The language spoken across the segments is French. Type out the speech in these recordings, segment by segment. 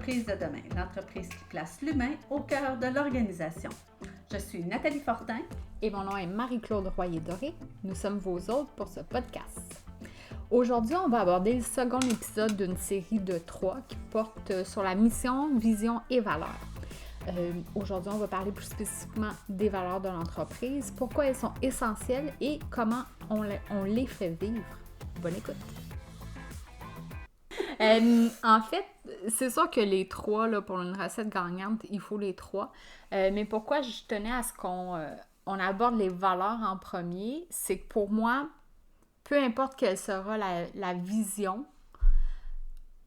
l'entreprise de demain, l'entreprise qui place l'humain au cœur de l'organisation. Je suis Nathalie Fortin. Et mon nom est Marie-Claude Royer-Doré. Nous sommes vos hôtes pour ce podcast. Aujourd'hui, on va aborder le second épisode d'une série de 3 qui porte sur la mission, vision et valeurs. Aujourd'hui, on va parler plus spécifiquement des valeurs de l'entreprise, pourquoi elles sont essentielles et comment on les fait vivre. Bonne écoute! En fait, c'est sûr que les 3, là, pour une recette gagnante, il faut les 3. Mais pourquoi je tenais à ce qu'on aborde les valeurs en premier, c'est que pour moi, peu importe quelle sera la vision,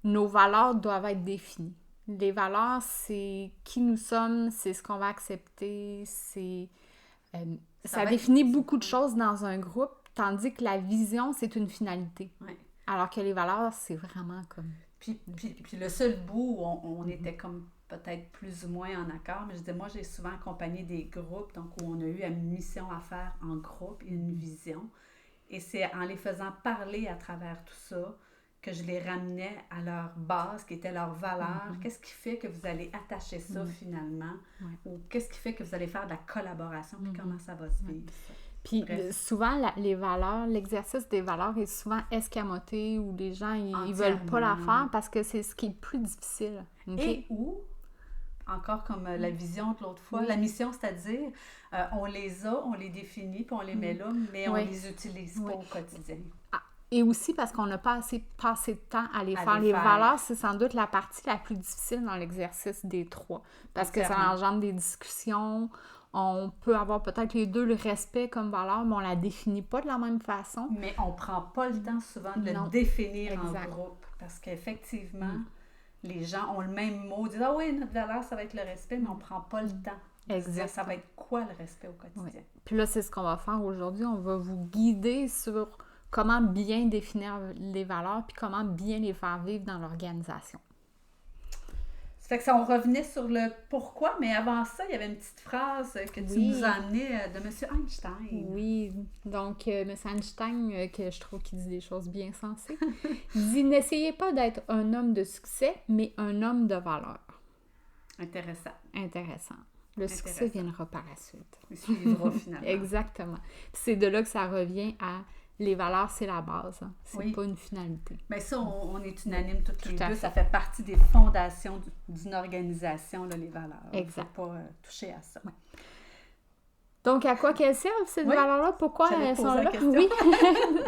nos valeurs doivent être définies. Les valeurs, c'est qui nous sommes, c'est ce qu'on va accepter, ça définit beaucoup de choses dans un groupe, tandis que la vision, c'est une finalité. Ouais. Alors que les valeurs, c'est vraiment comme... Puis le seul bout où on était comme peut-être plus ou moins en accord, mais je disais, moi, j'ai souvent accompagné des groupes, donc où on a eu une mission à faire en groupe et une vision. Et c'est en les faisant parler à travers tout ça que je les ramenais à leur base, qui était leur valeur. Qu'est-ce qui fait que vous allez attacher ça finalement? Ou qu'est-ce qui fait que vous allez faire de la collaboration? Puis comment ça va se vivre, ça? Puis souvent, les valeurs, l'exercice des valeurs est souvent escamoté ou les gens, ils veulent pas la faire parce que c'est ce qui est le plus difficile. Okay? Et où, encore comme la vision de l'autre fois, la mission, c'est-à-dire, on les a, on les définit, puis on les met là, mais on les utilise pas au quotidien. Et aussi parce qu'on n'a pas assez passé de temps à les faire. Les valeurs, c'est sans doute la partie la plus difficile dans l'exercice des 3. Parce que ça engendre des discussions. On peut avoir peut-être les deux le respect comme valeur, mais on ne la définit pas de la même façon. Mais on ne prend pas le temps souvent de le définir en groupe. Parce qu'effectivement, les gens ont le même mot. Ils disent « Ah oui, notre valeur, ça va être le respect », mais on ne prend pas le temps. Exactement. Ça va être quoi le respect au quotidien? Oui. Puis là, c'est ce qu'on va faire aujourd'hui. On va vous guider sur comment bien définir les valeurs puis comment bien les faire vivre dans l'organisation. Ça fait que ça, on revenait sur le pourquoi, mais avant ça, il y avait une petite phrase que tu nous as amenée de M. Einstein. Oui, donc M. Einstein, que je trouve qu'il dit des choses bien sensées, il dit « N'essayez pas d'être un homme de succès, mais un homme de valeur. » Intéressant. Le succès viendra par la suite. Il suivra finalement. Exactement. Puis c'est de là que ça revient à les valeurs, c'est la base. Hein. C'est pas une finalité. Mais ça, on est unanime toutes les deux. Ça fait partie des fondations d'une organisation, là, les valeurs. Exact. Il ne faut pas toucher à ça. Ouais. Donc, à quoi qu'elles servent, ces valeurs-là? Pourquoi elles sont là? Oui.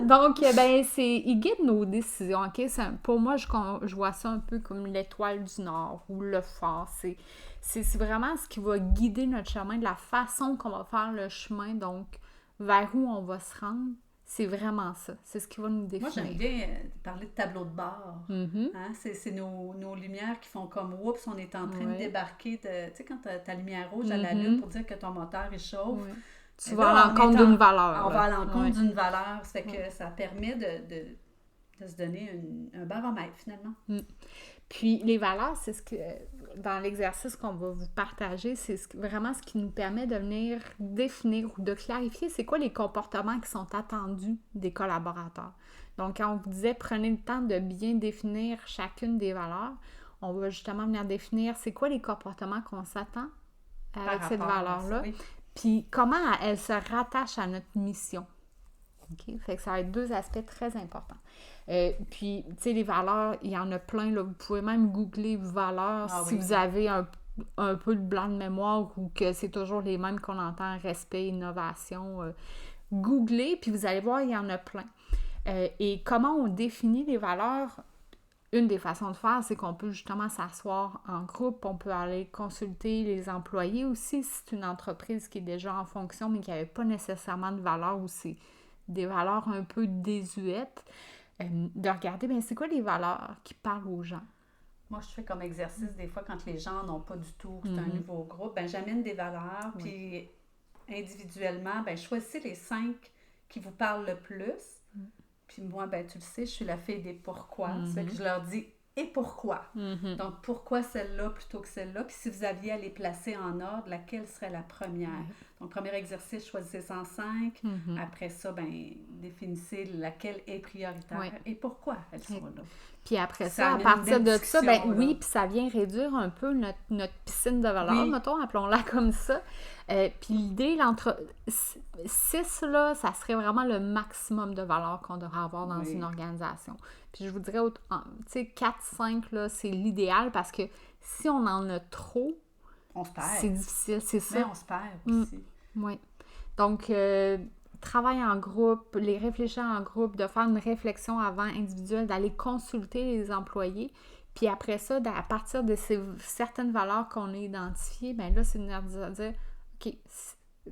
Donc, ils guident nos décisions. Okay? Pour moi, je vois ça un peu comme l'étoile du Nord ou le phare. C'est vraiment ce qui va guider notre chemin, de la façon qu'on va faire le chemin, donc vers où on va se rendre. C'est vraiment ça. C'est ce qui va nous définir. Moi, j'aime bien parler de tableau de bord. Hein? C'est nos lumières qui font comme « Oups, on est en train de débarquer de... » Tu sais, quand ta lumière rouge à la lune pour dire que ton moteur il chauffe. Tu vas à l'encontre d'une valeur. On va à l'encontre d'une valeur. Ça fait que ça permet de se donner un baromètre, finalement. Puis, les valeurs, c'est ce que, dans l'exercice qu'on va vous partager, c'est vraiment ce qui nous permet de venir définir ou de clarifier c'est quoi les comportements qui sont attendus des collaborateurs. Donc, quand on vous disait, prenez le temps de bien définir chacune des valeurs, on va justement venir définir c'est quoi les comportements qu'on s'attend avec cette valeur-là, puis comment elle se rattache à notre mission. Okay? Fait que ça va être 2 aspects très importants. Puis, tu sais, les valeurs, il y en a plein, là. Vous pouvez même googler valeurs si vous avez un peu de blanc de mémoire ou que c'est toujours les mêmes qu'on entend, respect, innovation. Googlez, puis vous allez voir, il y en a plein. Et comment on définit les valeurs? Une des façons de faire, c'est qu'on peut justement s'asseoir en groupe, on peut aller consulter les employés aussi, si c'est une entreprise qui est déjà en fonction, mais qui n'avait pas nécessairement de valeurs ou c'est des valeurs un peu désuètes, de regarder, c'est quoi les valeurs qui parlent aux gens? Moi, je fais comme exercice des fois quand les gens n'ont pas du tout, c'est un nouveau groupe, j'amène des valeurs, puis individuellement, choisissez les 5 qui vous parlent le plus. Puis moi, tu le sais, je suis la fille des pourquoi. C'est que je leur dis et pourquoi. Donc, pourquoi celle-là plutôt que celle-là? Puis si vous aviez à les placer en ordre, laquelle serait la première? Donc, premier exercice, choisissez en 5. Après ça, définissez laquelle est prioritaire et pourquoi elles sont là. Puis après Ça ça, à amène partir une de belle ça, ben discussion, oui, là. puis ça vient réduire un peu notre piscine de valeur, Oui. mettons, appelons-la comme ça. Puis l'idée, 6, là, ça serait vraiment le maximum de valeur qu'on devrait avoir dans Oui. une organisation. Puis je vous dirais, tu sais, 4, 5, là, c'est l'idéal parce que si on en a trop, On se c'est perd. difficile, c'est Mais ça. on se perd aussi. Oui. Donc, travail en groupe, les réfléchir en groupe, de faire une réflexion avant individuelle, d'aller consulter les employés. Puis après ça, à partir de certaines valeurs qu'on a identifiées, bien là, c'est de dire, OK,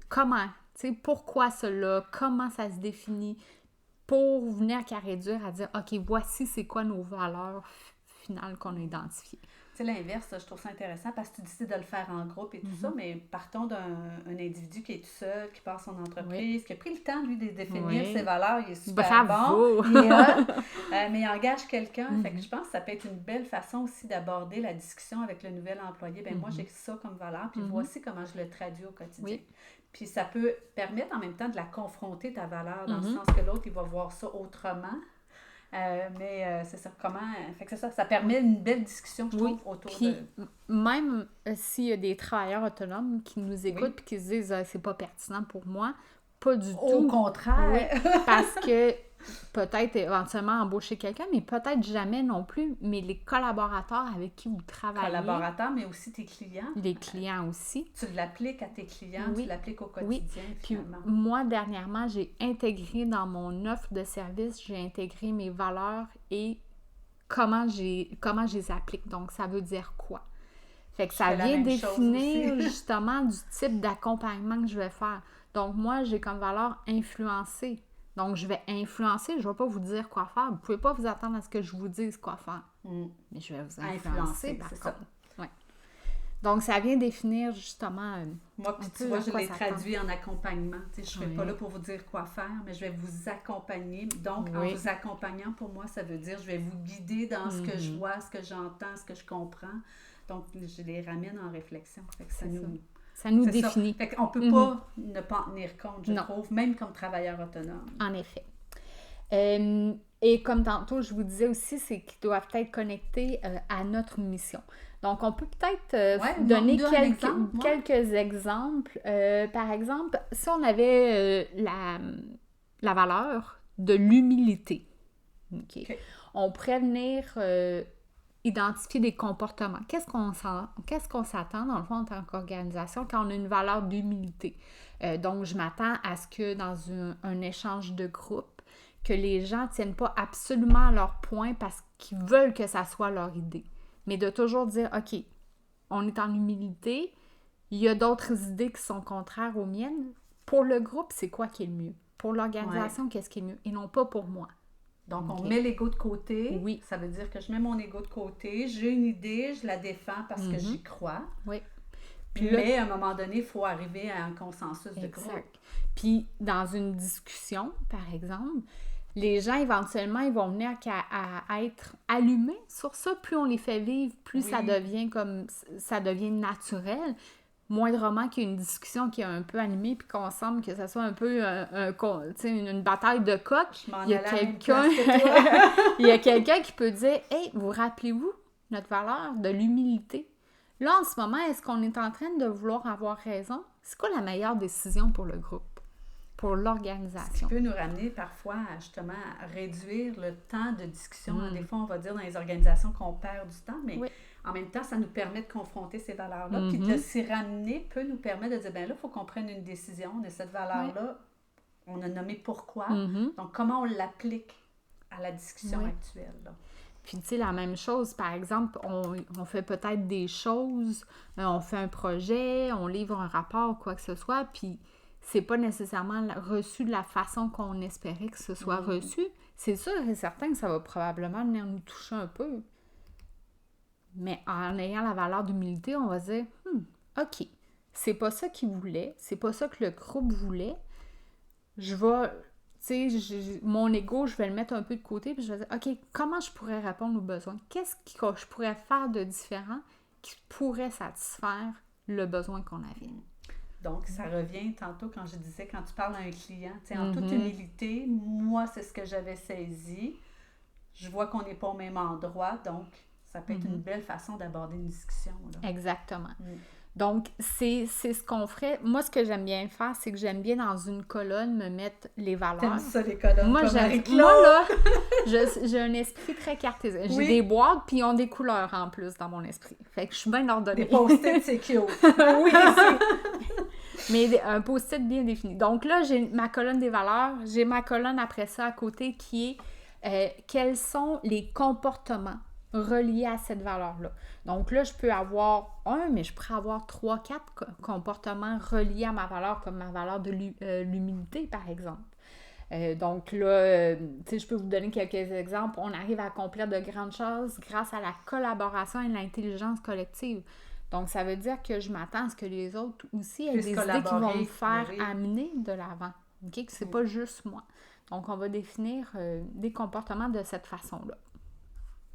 comment, tu sais, pourquoi cela, comment ça se définit, pour venir qu'à réduire, à dire, OK, voici c'est quoi nos valeurs finales qu'on a identifiées. Tu sais, l'inverse, je trouve ça intéressant parce que tu décides de le faire en groupe et tout ça, mais partons d'un individu qui est tout seul, qui part son entreprise, qui a pris le temps, lui, de définir ses valeurs, il est super Bravo! bon, il est hot, mais il engage quelqu'un. Fait que je pense que ça peut être une belle façon aussi d'aborder la discussion avec le nouvel employé. Ben moi, j'ai ça comme valeur, puis voici comment je le traduis au quotidien. Oui. Puis ça peut permettre en même temps de la confronter, ta valeur, dans le sens que l'autre, il va voir ça autrement. Mais c'est ça, comment... fait que c'est ça, ça permet une belle discussion, je trouve, autour puis, de... même s'il y a des travailleurs autonomes qui nous écoutent Oui. et qui se disent c'est pas pertinent pour moi, pas du Au tout. contraire! Oui, parce que peut-être éventuellement embaucher quelqu'un, mais peut-être jamais non plus. Mais les collaborateurs avec qui vous travaillez, Collaborateurs, mais aussi tes clients. les clients aussi. Tu l'appliques à tes clients, Oui. tu l'appliques au quotidien, Puis finalement. moi, dernièrement, j'ai intégré dans mon offre de service, j'ai intégré mes valeurs et comment je les applique. Donc, ça veut dire quoi? Fait que ça fais la vient même chose définir aussi. justement du type d'accompagnement que je vais faire. Donc, moi, j'ai comme valeur influencer. Donc, je vais influencer, je ne vais pas vous dire quoi faire. Vous ne pouvez pas vous attendre à ce que je vous dise quoi faire. Mais je vais vous influencer, par c'est contre. ça. Ouais. Donc, ça vient définir justement... Moi, puis un tu peu vois, à je quoi l'ai s'attendre. traduit en accompagnement. Tu sais, je ne serai pas Oui. là pour vous dire quoi faire, mais je vais vous accompagner. Donc, en Oui. vous accompagnant, pour moi, ça veut dire je vais vous guider dans ce que je vois, ce que j'entends, ce que je comprends. Donc, je les ramène en réflexion. Fait que ça C'est nous... Ça nous C'est définit. ça. Fait qu'on peut pas ne pas en tenir compte, je Non. trouve, même comme travailleur autonome. En effet. Et comme tantôt, je vous disais aussi, c'est qu'ils doivent être connectés à notre mission. Donc, on peut peut-être donner quelques exemples. Par exemple, si on avait la valeur de l'humilité, okay. On pourrait venir identifier des comportements. Qu'est-ce qu'on s'attend, dans le fond, en tant qu'organisation, quand on a une valeur d'humilité? Donc, je m'attends à ce que dans un échange de groupe, que les gens ne tiennent pas absolument à leur point parce qu'ils veulent que ça soit leur idée. Mais de toujours dire, OK, on est en humilité, il y a d'autres idées qui sont contraires aux miennes. Pour le groupe, c'est quoi qui est le mieux? Pour l'organisation, qu'est-ce qui est le mieux? Et non pas pour moi. Donc, on met l'ego de côté. Oui. Ça veut dire que je mets mon ego de côté, j'ai une idée, je la défends parce que j'y crois. Oui. Puis mais à un moment donné, il faut arriver à un consensus de groupe. Puis, dans une discussion, par exemple, les gens, éventuellement, ils vont venir à être allumés sur ça. Plus on les fait vivre, plus ça devient naturel. Moindrement qu'il y ait une discussion qui est un peu animée puis qu'on semble que ça soit un peu une bataille de coq. Il y a quelqu'un qui peut dire « Hey, vous rappelez-vous notre valeur de l'humilité? » Là, en ce moment, est-ce qu'on est en train de vouloir avoir raison? C'est quoi la meilleure décision pour le groupe? Pour l'organisation. Ce qui peut nous ramener parfois justement à réduire le temps de discussion. Des fois, on va dire dans les organisations qu'on perd du temps, mais en même temps, ça nous permet de confronter ces valeurs-là. Puis de s'y ramener peut nous permettre de dire, bien là, il faut qu'on prenne une décision de cette valeur-là. On a nommé pourquoi. Donc, comment on l'applique à la discussion actuelle, là. Puis, tu sais, la même chose, par exemple, on fait peut-être des choses, on fait un projet, on livre un rapport, quoi que ce soit, puis c'est pas nécessairement reçu de la façon qu'on espérait que ce soit reçu. C'est sûr et certain que ça va probablement venir nous toucher un peu. Mais en ayant la valeur d'humilité, on va se dire, OK, c'est pas ça qu'ils voulaient, c'est pas ça que le groupe voulait. Je vais, tu sais, mon ego, je vais le mettre un peu de côté, puis je vais dire, OK, comment je pourrais répondre aux besoins? Qu'est-ce que je pourrais faire de différent qui pourrait satisfaire le besoin qu'on avait? Donc, ça revient tantôt quand je disais, quand tu parles à un client, tu sais, en toute humilité, moi, c'est ce que j'avais saisi. je vois qu'on n'est pas au même endroit, donc ça peut être une belle façon d'aborder une discussion. Là. Exactement. Donc, c'est ce qu'on ferait. Moi, ce que j'aime bien faire, c'est que j'aime bien dans une colonne me mettre les valeurs. T'aimes ça, les colonnes? Moi, Marie-Claude? moi là, j'ai un esprit très cartésien. J'ai Oui. des boîtes, puis ils ont des couleurs en plus dans mon esprit. Fait que je suis bien ordonnée. Des post-it, c'est cute. Oui, mais un post-it bien défini. Donc là, j'ai ma colonne des valeurs. J'ai ma colonne après ça à côté qui est quels sont les comportements reliés à cette valeur-là. Donc là, je peux avoir mais je pourrais avoir 3-4 comportements reliés à ma valeur, comme ma valeur de l'humilité, par exemple. Donc là, je peux vous donner quelques exemples. On arrive à accomplir de grandes choses grâce à la collaboration et l'intelligence collective. Donc, ça veut dire que je m'attends à ce que les autres aussi aient des idées qui vont me faire amener de l'avant. OK? Que c'est pas juste moi. Donc, on va définir des comportements de cette façon-là.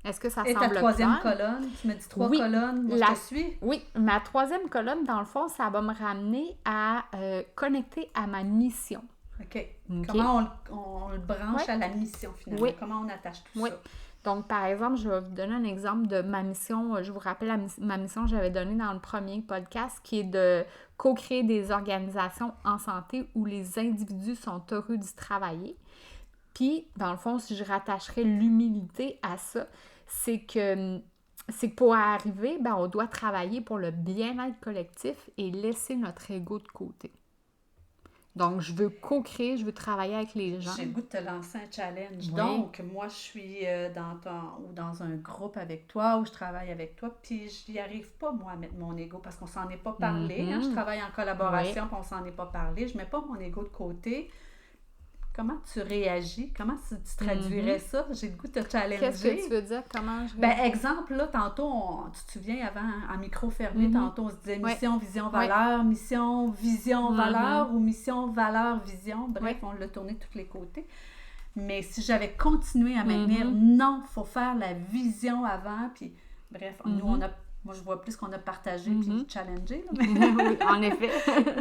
Est-ce que ça semble clair? Et ta troisième colonne, tu me dis 3 colonnes, moi je te suis? Oui, ma troisième colonne, dans le fond, ça va me ramener à connecter à ma mission. OK. Comment on le branche à la mission, finalement? Oui. Comment on attache tout ça? Donc, par exemple, je vais vous donner un exemple de ma mission. Je vous rappelle ma mission que j'avais donnée dans le premier podcast, qui est de co-créer des organisations en santé où les individus sont heureux d'y travailler. Puis, dans le fond, si je rattacherais l'humilité à ça, c'est que pour arriver, on doit travailler pour le bien-être collectif et laisser notre ego de côté. Donc, je veux co-créer, je veux travailler avec les gens. J'ai le goût de te lancer un challenge. Oui. Donc, moi, je suis dans un groupe avec toi ou je travaille avec toi, puis je n'y arrive pas, moi, à mettre mon ego parce qu'on s'en est pas parlé. Hein? Je travaille en collaboration, puis on s'en est pas parlé. Je mets pas mon ego de côté. Comment tu réagis? Comment tu traduirais ça? J'ai le goût de te challenger. Qu'est-ce que tu veux dire? Comment je exemple, là, tantôt, tu te souviens, avant, en micro fermé, tantôt, on se disait mission, vision, valeur, mission, vision, valeur, ou mission, valeur, vision. Bref, on l'a tourné de tous les côtés. Mais si j'avais continué à maintenir, non, il faut faire la vision avant, puis bref, nous, moi, je vois plus qu'on a partagé puis challengé. Là, mais... oui, en effet.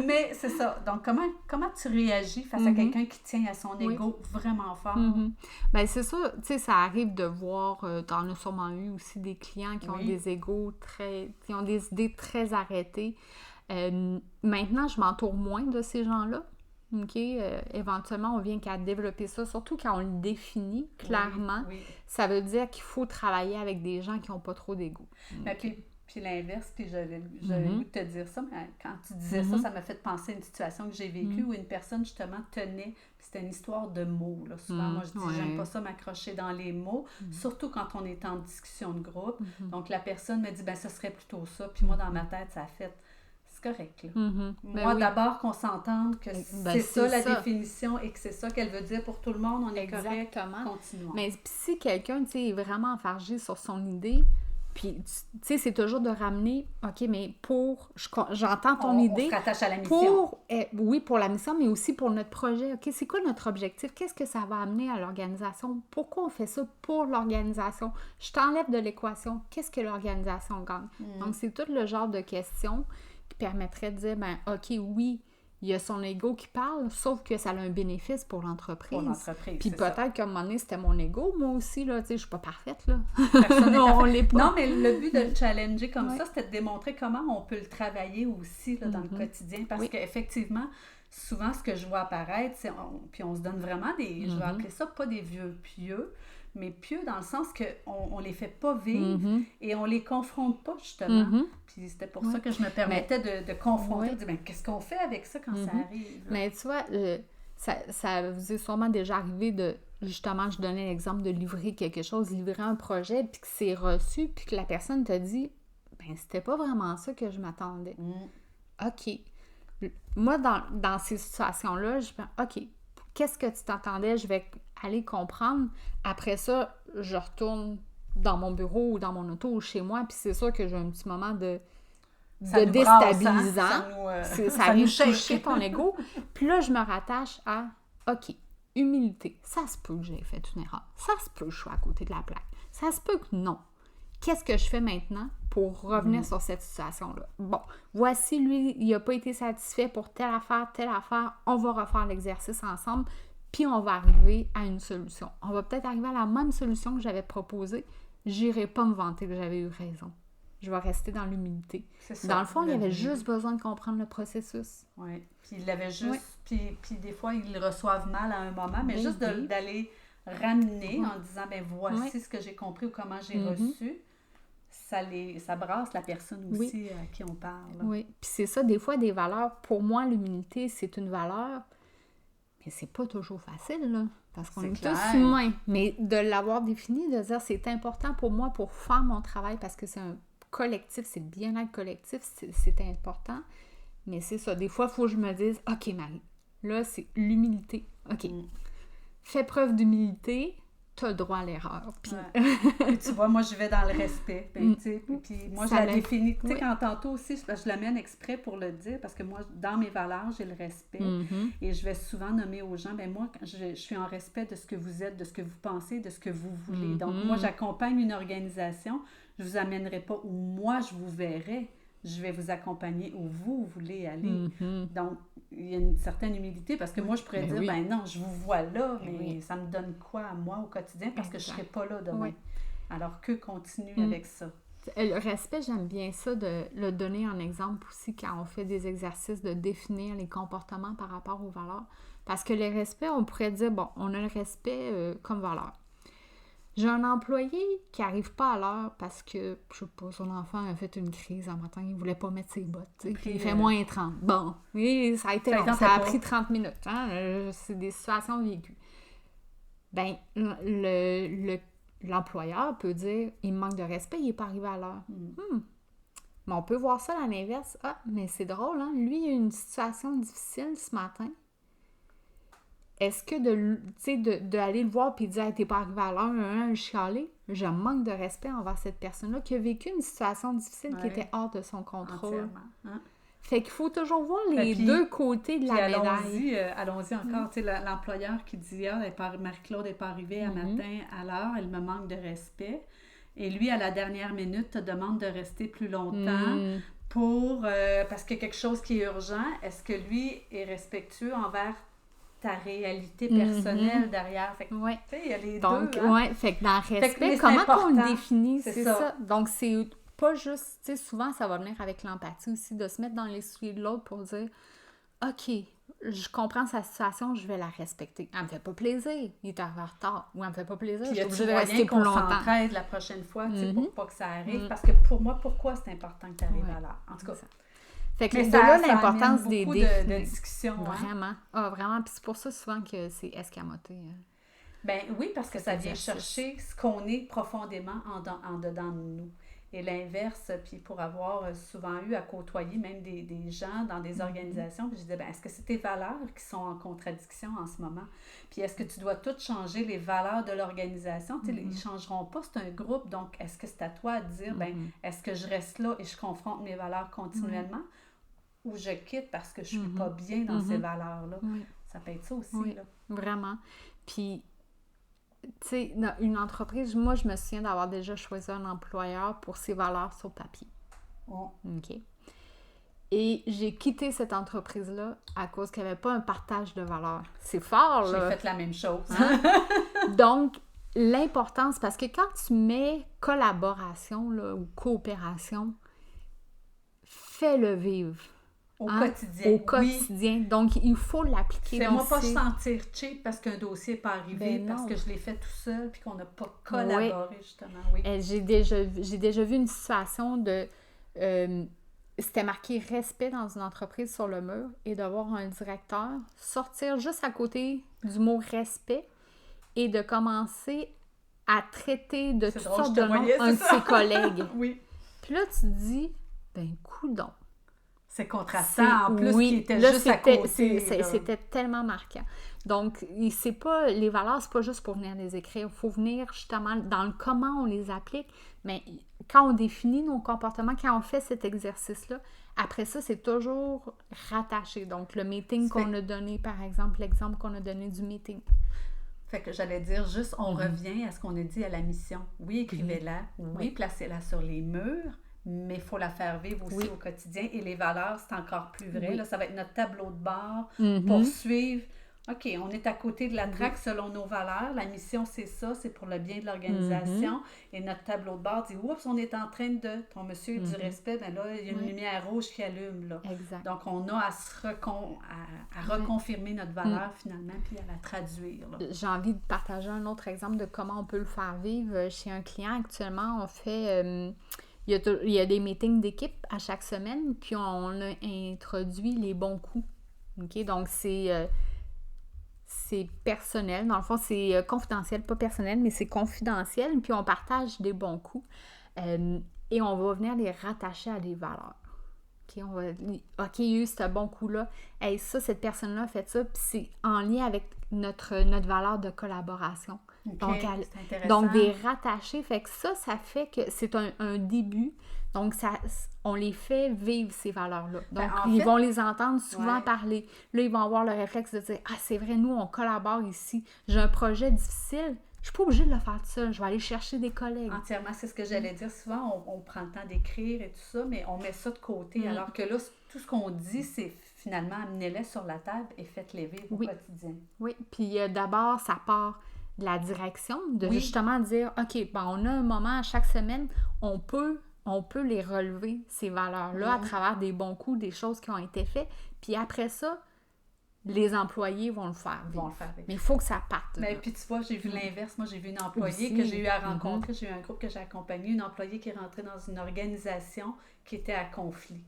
Mais c'est ça. Donc, comment tu réagis face à quelqu'un qui tient à son ego vraiment fort? Bien, c'est ça. Tu sais, ça arrive de voir, t'en as sûrement eu aussi des clients qui ont des égos qui ont des idées très arrêtées. Maintenant, je m'entoure moins de ces gens-là. OK? Éventuellement, on vient qu'à développer ça, surtout quand on le définit clairement. Oui. Ça veut dire qu'il faut travailler avec des gens qui n'ont pas trop d'ego. Puis l'inverse, puis j'avais le goût de te dire ça, mais quand tu disais ça m'a fait penser à une situation que j'ai vécue où une personne, justement, tenait, puis c'était une histoire de mots. Là. Souvent, moi, je dis, j'aime pas ça m'accrocher dans les mots, surtout quand on est en discussion de groupe. Donc, la personne me dit, ce serait plutôt ça. Puis moi, dans ma tête, ça a fait... C'est correct, là. Moi, d'abord, qu'on s'entende que c'est ça la définition et que c'est ça qu'elle veut dire pour tout le monde, on est correct, continuons. Mais si quelqu'un, est vraiment enfargé sur son idée, puis, c'est toujours de ramener, OK, mais j'entends ton idée. On se rattache à la mission. Oui, pour la mission, mais aussi pour notre projet. OK, c'est quoi notre objectif? Qu'est-ce que ça va amener à l'organisation? Pourquoi on fait ça pour l'organisation? Je t'enlève de l'équation. Qu'est-ce que l'organisation gagne? Donc, c'est tout le genre de questions qui permettrait de dire, OK, oui, il y a son ego qui parle, sauf que ça a un bénéfice pour l'entreprise. Puis peut-être qu'à un moment donné, c'était mon ego, moi aussi, là, je suis pas parfaite, là. On l'est pas. Non, mais le but de le challenger comme ça, c'était de démontrer comment on peut le travailler aussi, là, dans le quotidien, parce qu'effectivement, souvent, ce que je vois apparaître, c'est, puis on se donne vraiment je vais appeler ça pas des vieux pieux, mais pieux dans le sens qu'on les fait pas vivre et on les confronte pas, justement. Puis c'était pour ça que je me permettais de confronter, de dire, qu'est-ce qu'on fait avec ça quand ça arrive? Là? Mais tu vois, ça vous est sûrement déjà arrivé de, justement, je donnais l'exemple de livrer quelque chose, livrer un projet, puis que c'est reçu, puis que la personne te dit, c'était pas vraiment ça que je m'attendais. OK. Moi, dans ces situations-là, je me OK, qu'est-ce que tu t'attendais? Je vais aller comprendre. Après ça, je retourne dans mon bureau ou dans mon auto ou chez moi, puis c'est sûr que j'ai un petit moment de déstabilisant. Ça arrive toucher ton ego. Puis là, je me rattache à OK, humilité. Ça se peut que j'ai fait une erreur. Ça se peut que je sois à côté de la plaque. Ça se peut que non. Qu'est-ce que je fais maintenant pour revenir sur cette situation-là? Bon, voici, lui, il n'a pas été satisfait pour telle affaire. On va refaire l'exercice ensemble. puis on va arriver à une solution. On va peut-être arriver à la même solution que j'avais proposée. J'irai pas me vanter que j'avais eu raison. Je vais rester dans l'humilité. Dans le fond, il avait juste besoin de comprendre le processus. Oui, puis il avait juste... Puis des fois, ils le reçoivent mal à un moment, mais juste d'aller ramener en disant, ben voici ce que j'ai compris ou comment j'ai reçu, ça brasse la personne aussi à qui on parle. Oui, puis c'est ça, des fois, des valeurs. Pour moi, l'humilité, c'est une valeur, mais c'est pas toujours facile, là. Parce qu'on est tous humains. Mais de l'avoir défini, de dire c'est important pour moi pour faire mon travail parce que c'est un collectif, c'est le bien-être collectif, c'est important. Mais c'est ça. Des fois, il faut que je me dise OK, Marie, là, c'est l'humilité. OK. Fais preuve d'humilité, tu as le droit à l'erreur. Puis... Puis tu vois, moi, je vais dans le respect. Ben, puis moi, je la définis. Tu sais, quand tantôt aussi, je l'amène exprès pour le dire, parce que moi, dans mes valeurs, j'ai le respect. Et je vais souvent nommer aux gens, ben moi, je suis en respect de ce que vous êtes, de ce que vous pensez, de ce que vous voulez. Donc, moi, j'accompagne une organisation, je ne vous amènerai pas où moi, je vous verrai. Je vais vous accompagner où vous voulez aller. Donc, il y a une certaine humilité parce que moi, je pourrais dire, ben non, je vous vois là, mais ça me donne quoi à moi au quotidien parce que je ne serai pas là demain. Alors que continue avec ça. Le respect, j'aime bien ça, de le donner en exemple aussi quand on fait des exercices de définir les comportements par rapport aux valeurs. Parce que le respect, on pourrait dire, bon, on a le respect comme valeur. J'ai un employé qui n'arrive pas à l'heure parce que, je sais pas, son enfant a fait une crise un matin, il ne voulait pas mettre ses bottes, puis il fait moins 30. Bon, oui, ça a été long, ça a pris 30 minutes. Hein? C'est des situations vécues. Ben, l'employeur peut dire, il me manque de respect, il n'est pas arrivé à l'heure. Mais on peut voir ça à l'inverse. Ah, mais c'est drôle, hein? Lui, il a eu une situation difficile ce matin. Est-ce que d'aller le voir et de dire hey, « t'es pas arrivé à l'heure, le chialer », je manque de respect envers cette personne-là qui a vécu une situation difficile qui était hors de son contrôle. Fait qu'il faut toujours voir les deux côtés de la médaille. Allons-y encore. L'employeur qui dit « Ah, Marie-Claude n'est pas arrivée un matin à l'heure, elle me manque de respect. » Et lui, à la dernière minute, te demande de rester plus longtemps pour parce qu'il y a quelque chose qui est urgent. Est-ce que lui est respectueux envers ta réalité personnelle derrière? Fait que, tu sais, il y a les deux. Hein? Fait que dans le respect, comment on le définit? C'est ça. Donc, c'est pas juste, tu sais, souvent, ça va venir avec l'empathie aussi, de se mettre dans les souliers de l'autre pour dire « OK, je comprends sa situation, je vais la respecter. Elle me fait pas plaisir, il est arrivé en retard. Ou elle me fait pas plaisir, je suis obligée de rester plus longtemps. » Puis s'entraide la prochaine fois, tu sais, pour pas que ça arrive. Parce que pour moi, pourquoi c'est important que tu arrives à l'heure? En tout cas, fait que de là, l'importance des de discussions. Vraiment. Ah, vraiment. Puis c'est pour ça souvent que c'est escamoté. Ben oui, parce que ça vient chercher ce qu'on est profondément en dedans de nous. Et l'inverse, puis pour avoir souvent eu à côtoyer même des gens dans des organisations, puis je disais, ben, est-ce que c'est tes valeurs qui sont en contradiction en ce moment? Puis est-ce que tu dois tout changer les valeurs de l'organisation? Ils ne changeront pas, c'est un groupe, donc est-ce que c'est à toi de dire, ben, est-ce que je reste là et je confronte mes valeurs continuellement? Ou je quitte parce que je ne suis pas bien dans ces valeurs-là. Ça peut être ça aussi. Là. Vraiment. Puis, tu sais, dans une entreprise, moi, je me souviens d'avoir déjà choisi un employeur pour ses valeurs sur papier. OK. Et j'ai quitté cette entreprise-là à cause qu'il n'y avait pas un partage de valeurs. C'est fort, là. J'ai fait la même chose. Donc, l'importance, parce que quand tu mets collaboration là, ou coopération, fais-le vivre. Au quotidien. Au quotidien. Oui. Donc, il faut l'appliquer. Fais-moi pas sentir cheap parce qu'un dossier n'est pas arrivé, parce que je l'ai fait tout seul puis qu'on n'a pas collaboré, justement. Oui. J'ai déjà vu une situation de... c'était marqué « respect » dans une entreprise sur le mur et de voir un directeur sortir juste à côté du mot « respect » et de commencer à traiter de toutes sortes de noms un de ses collègues. Oui. Puis là, tu te dis, ben coudonc. C'est contrastant, en plus, qui était là, juste à côté. C'était tellement marquant. Donc, c'est pas, les valeurs, c'est pas juste pour venir les écrire. Il faut venir justement dans le comment on les applique. Mais quand on définit nos comportements, quand on fait cet exercice-là, après ça, c'est toujours rattaché. Donc, le meeting qu'on a donné, par exemple, l'exemple qu'on a donné du meeting. Fait que j'allais dire juste, on revient à ce qu'on a dit à la mission. Oui, écrivez-la. Oui, placez-la sur les murs. Mais il faut la faire vivre aussi au quotidien. Et les valeurs, c'est encore plus vrai. Là, ça va être notre tableau de bord pour suivre OK, on est à côté de la traque selon nos valeurs. La mission, c'est ça, c'est pour le bien de l'organisation. Et notre tableau de bord dit, oups, on est en train de, ton monsieur du respect, ben là, il y a une lumière rouge qui allume, là. Exact. Donc, on a à reconfirmer notre valeur, finalement, puis à la traduire, là. J'ai envie de partager un autre exemple de comment on peut le faire vivre. Chez un client, actuellement, on fait... il y a des meetings d'équipe à chaque semaine, puis on a introduit les bons coups. OK? Donc, c'est personnel. Dans le fond, c'est confidentiel, pas personnel, mais c'est confidentiel. Puis on partage des bons coups. Et on va venir les rattacher à des valeurs. OK, il y a eu ce bon coup-là. Hey, ça, cette personne-là a fait ça. Puis c'est en lien avec notre valeur de collaboration. Okay, donc, des rattachés. Fait que ça fait que c'est un début. Donc, on les fait vivre, ces valeurs-là. Donc, ils vont les entendre souvent parler. Là, ils vont avoir le réflexe de dire « Ah, c'est vrai, nous, on collabore ici. J'ai un projet difficile. Je suis pas obligée de le faire tout seul. Je vais aller chercher des collègues. » Entièrement, c'est ce que j'allais dire. Souvent, on prend le temps d'écrire et tout ça, mais on met ça de côté. Alors que là, tout ce qu'on dit, c'est finalement amenez-les sur la table et faites-les vivre au quotidien. Oui, puis d'abord, ça part de la direction, de justement dire « OK, ben, on a un moment à chaque semaine, on peut les relever, ces valeurs-là, à travers des bons coups, des choses qui ont été faites. Puis après ça, les employés vont le faire vivre. Mais il faut que ça parte. Mais puis tu vois, j'ai vu l'inverse. Moi, j'ai vu une employée que j'ai eu à rencontrer. J'ai eu un groupe que j'ai accompagné, une employée qui est rentrée dans une organisation qui était à conflit.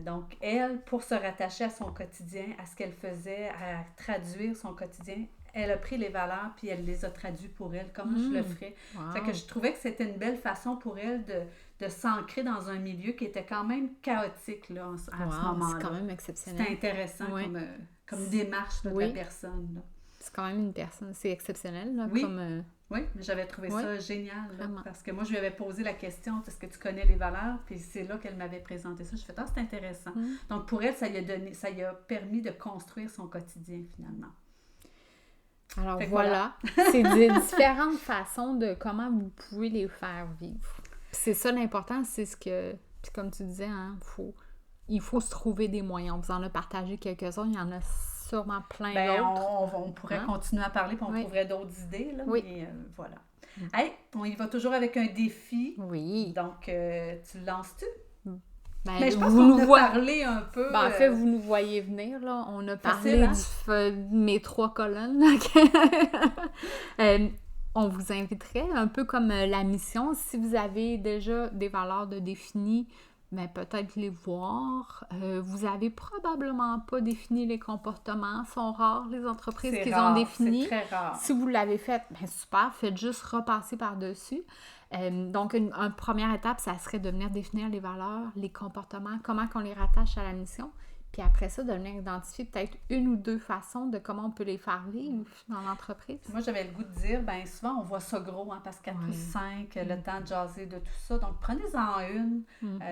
Donc, elle, pour se rattacher à son quotidien, à ce qu'elle faisait, à traduire son quotidien, elle a pris les valeurs puis elle les a traduites pour elle, comme je le ferais. Fait que je trouvais que c'était une belle façon pour elle de s'ancrer dans un milieu qui était quand même chaotique là, à ce moment-là. C'est quand même exceptionnel. C'est intéressant comme démarche là, de la personne. Là. C'est quand même une personne, c'est exceptionnel. Là, oui, mais j'avais trouvé ça génial. Là, parce que moi, je lui avais posé la question, est-ce que tu connais les valeurs? Puis c'est là qu'elle m'avait présenté ça. Je fais, c'est intéressant. Donc pour elle, ça lui a permis de construire son quotidien finalement. Alors voilà, c'est des différentes façons de comment vous pouvez les faire vivre. C'est ça l'important, c'est ce que, puis comme tu disais, il faut se trouver des moyens. On vous en a partagé quelques-uns, il y en a sûrement plein d'autres. On pourrait continuer à parler, puis on trouverait d'autres idées. Là, mais voilà. Hey, on y va toujours avec un défi. Oui. Donc, tu le lances-tu? Mais je pense qu'on a parlé un peu... en fait, vous nous voyez venir, là. On a parlé de mes 3 colonnes. On vous inviterait, un peu comme la mission, si vous avez déjà des valeurs de définies, mais peut-être les voir. Vous avez probablement pas défini les comportements. Sont rares, les entreprises qui ont défini. C'est très rare. Si vous l'avez fait, super, faites juste repasser par-dessus. Donc, une première étape, ça serait de venir définir les valeurs, les comportements, comment qu'on les rattache à la mission. Puis après ça, de venir identifier peut-être 1 ou 2 façons de comment on peut les faire vivre dans l'entreprise. Moi, j'avais le goût de dire, souvent, on voit ça gros, parce que 4 ou 5, le temps de jaser de tout ça. Donc, prenez-en une.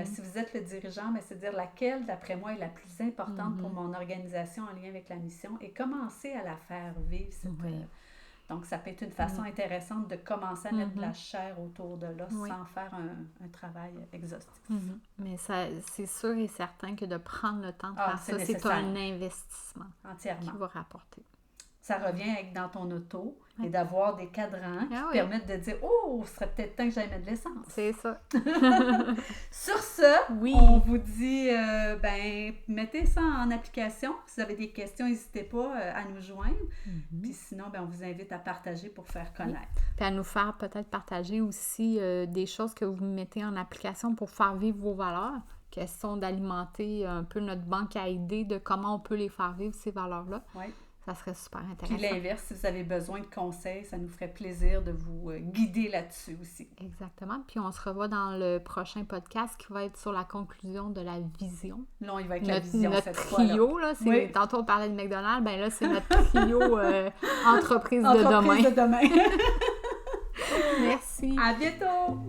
Si vous êtes le dirigeant, c'est de dire laquelle, d'après moi, est la plus importante pour mon organisation en lien avec la mission et commencer à la faire vivre. Donc, ça peut être une façon intéressante de commencer à mettre de la chair autour de là sans faire un travail exhaustif. Mais c'est sûr et certain que de prendre le temps de faire ça, c'est un investissement qui va rapporter. Ça revient avec dans ton auto et d'avoir des cadrans qui permettent de dire « Oh, ce serait peut-être temps que j'aille mettre de l'essence. » C'est ça. Sur ce, on vous dit, mettez ça en application. Si vous avez des questions, n'hésitez pas à nous joindre. Puis sinon, on vous invite à partager pour faire connaître. Puis à nous faire peut-être partager aussi des choses que vous mettez en application pour faire vivre vos valeurs. Question d'alimenter un peu notre banque à idées de comment on peut les faire vivre, ces valeurs-là. Oui. Ça serait super intéressant. Puis l'inverse, si vous avez besoin de conseils, ça nous ferait plaisir de vous guider là-dessus aussi. Exactement. Puis on se revoit dans le prochain podcast qui va être sur la conclusion de la vision. Là, il va être la vision notre cette trio, fois-là. Tantôt on parlait de McDonald's, là c'est notre trio entreprise de demain. Entreprise de demain. Merci. À bientôt.